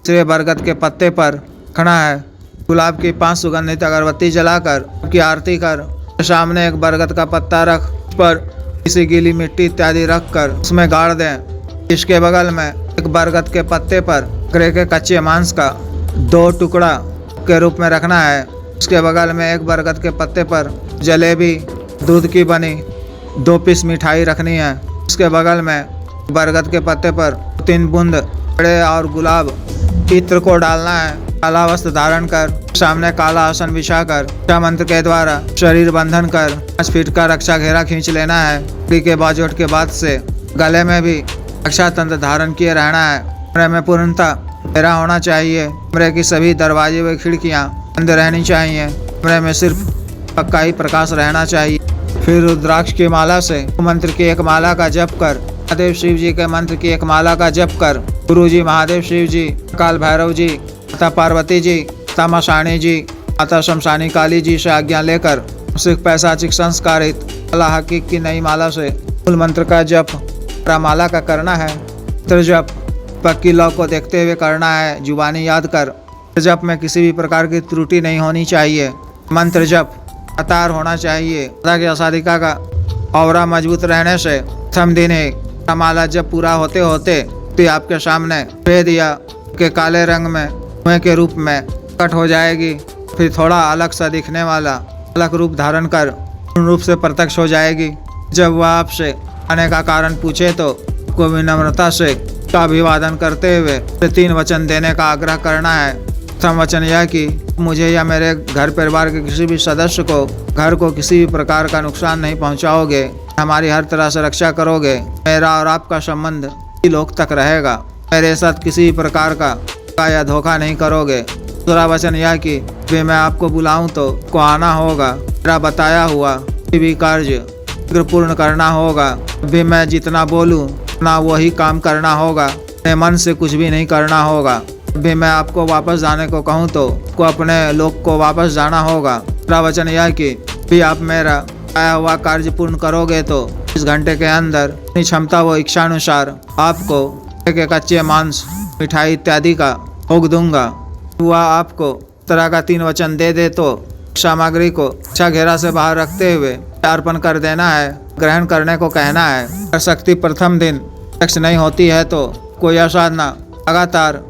दूसरे बरगद के पत्ते पर खड़ा है। गुलाब की 5 सुगंधित अगरबत्ती जलाकर की आरती कर, सामने एक बरगद का पत्ता रख, उस पर किसी गीली मिट्टी इत्यादि रख कर उसमें गाड़ दें। इसके बगल में एक बरगद के पत्ते पर बकरे के कच्चे मांस का 2 टुकड़ा के रूप में रखना है। उसके बगल में एक बरगद के पत्ते पर जलेबी दूध की बनी 2 पीस मिठाई रखनी है। उसके बगल में बरगद के पत्ते पर 3 बूंद बड़े और गुलाब इत्र को डालना है। काला वस्त्र धारण कर, सामने काला आसन बिछाकर रक्षा मंत्र के द्वारा शरीर बंधन कर 5 फीट का रक्षा घेरा खींच लेना है। लकड़ी के बाजोट के बाद से गले में भी रक्षा तंत्र धारण किए रहना है। कमरे में पूर्णतः अंधेरा होना चाहिए। कमरे की सभी दरवाजे व खिड़कियां बंद रहनी चाहिए। कमरे में सिर्फ पक्का ही प्रकाश रहना चाहिए। फिर रुद्राक्ष की माला से मंत्र की एक माला का जप कर, महादेव शिव जी के मंत्र की एक माला का जप कर, गुरु जी महादेव शिव जी, काल भैरव जी, माता पार्वती जी, माता मशाणी जी, माता शमशानी काली जी से आज्ञा लेकर सिख पैसाचिक संस्कारित अल्लाह हकीक की नई माला से मूल मंत्र का जप माला का करना है। मंत्र जप पक्की लौ को देखते हुए करना है। जुबानी याद कर। जप में किसी भी प्रकार की त्रुटि नहीं होनी चाहिए। मंत्र जप लगातार होना चाहिए। साधिका का औरा मजबूत रहने से प्रथम दिन ही माला जब पूरा होते होते तो आपके सामने भेद या के काले रंग में कुएं के रूप में प्रकट हो जाएगी। फिर थोड़ा अलग सा दिखने वाला अलग रूप धारण कर पूर्ण रूप से प्रत्यक्ष हो जाएगी। जब वह आपसे आने का कारण पूछे तो को विनम्रता से अभिवादन करते हुए 3 वचन देने का आग्रह करना है। प्रथम वचन यह कि मुझे या मेरे घर परिवार के किसी भी सदस्य को घर को किसी भी प्रकार का नुकसान नहीं पहुंचाओगे, हमारी हर तरह से रक्षा करोगे, मेरा और आपका संबंध लोक तक रहेगा, मेरे साथ किसी भी प्रकार का या धोखा नहीं करोगे। दूसरा वचन यह कि भी मैं आपको बुलाऊं तो को आना होगा, मेरा बताया हुआ भी कार्य पूर्ण करना होगा, भी मैं जितना बोलूं उतना वही काम करना होगा, अपने मन से कुछ भी नहीं करना होगा। भी मैं आपको वापस जाने को कहूँ तो को अपने लोग को वापस जाना होगा। दूसरा वचन यह कि भी आप मेरा आया हुआ कार्य पूर्ण करोगे तो इस घंटे के अंदर अपनी क्षमता व इच्छानुसार आपको एक कच्चे मांस मिठाई इत्यादि का भोग दूंगा। वह आपको तरह का 3 वचन दे दे तो सामग्री को अच्छा घेरा से बाहर रखते हुए अर्पण कर देना है। ग्रहण करने को कहना है। अगर शक्ति प्रथम दिन प्रत्यक्ष नहीं होती है तो कोई साधना लगातार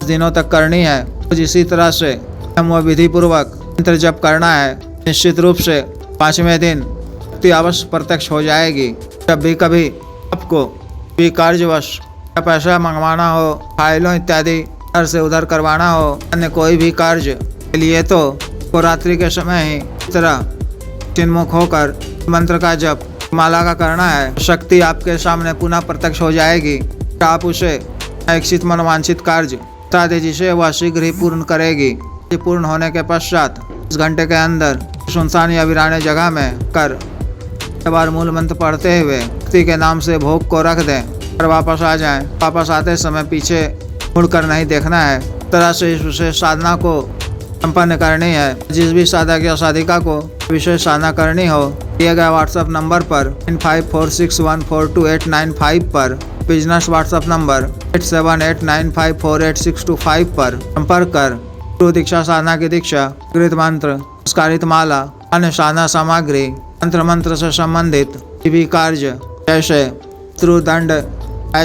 दिनों तक करनी है। कुछ इसी तरह से हम विधि पूर्वक मंत्र जप करना है। निश्चित रूप से 5वें दिन शक्ति अवश्य प्रत्यक्ष हो जाएगी। जब भी कभी आपको भी कार्यवश पैसा मंगवाना हो, फाइलों इत्यादि इधर से उधर करवाना हो, अन्य कोई भी कार्य के लिए तो रात्रि के समय ही इस तरह चिन्मुख होकर मंत्र का जप माला का करना है। शक्ति आपके सामने पुनः प्रत्यक्ष हो जाएगी। आप उसे इच्छित मनोवांछित कार्य बता दे जिसे वह शीघ्र ही पूर्ण करेगी। पूर्ण होने के पश्चात इस घंटे के अंदर सुनसान या वीराने जगह में कर बार मूल मंत्र पढ़ते हुए शक्ति के नाम से भोग को रख दें और वापस आ जाएं। वापस आते समय पीछे मुड़कर नहीं देखना है। तरह से इस विशेष साधना को संपन्न करनी है। जिस भी साधक या साधिका को विशेष साधना करनी हो दिए गए व्हाट्सएप नंबर पर 9546142895 पर, बिजनेस व्हाट्सएप नंबर 8789548625 पर संपर्क कर गुरु दीक्षा साधना की दीक्षा, कृत मंत्र, संस्कारित माला, अन्य साधना सामग्री, तंत्र मंत्र से संबंधित भी कार्य जैसे त्रुदंड,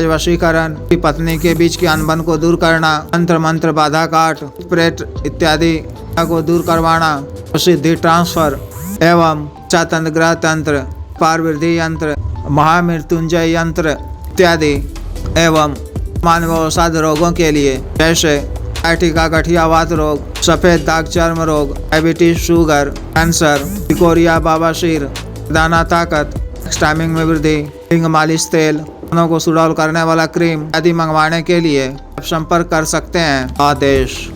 वशीकरण, पत्नी के बीच की अनबन को दूर करना, तंत्र मंत्र बाधा काट, प्रेत इत्यादि को दूर करवाना, सिद्धि ट्रांसफर एवं चातंत्र ग्रह तंत्र, पारवृद्धि यंत्र, महामृत्युंजय यंत्र इत्यादि एवं मानव औषध रोगों के लिए जैसे ऐटिका, गठियावात रोग, सफेद दाग, चर्म रोग, डायबिटीज, शुगर, कैंसर, तिकोरिया, बाबासीर, दाना ताकत, टाइमिंग में वृद्धि, हिंग मालिश तेल, को सुडौल करने वाला क्रीम आदि मंगवाने के लिए आप संपर्क कर सकते हैं। आदेश।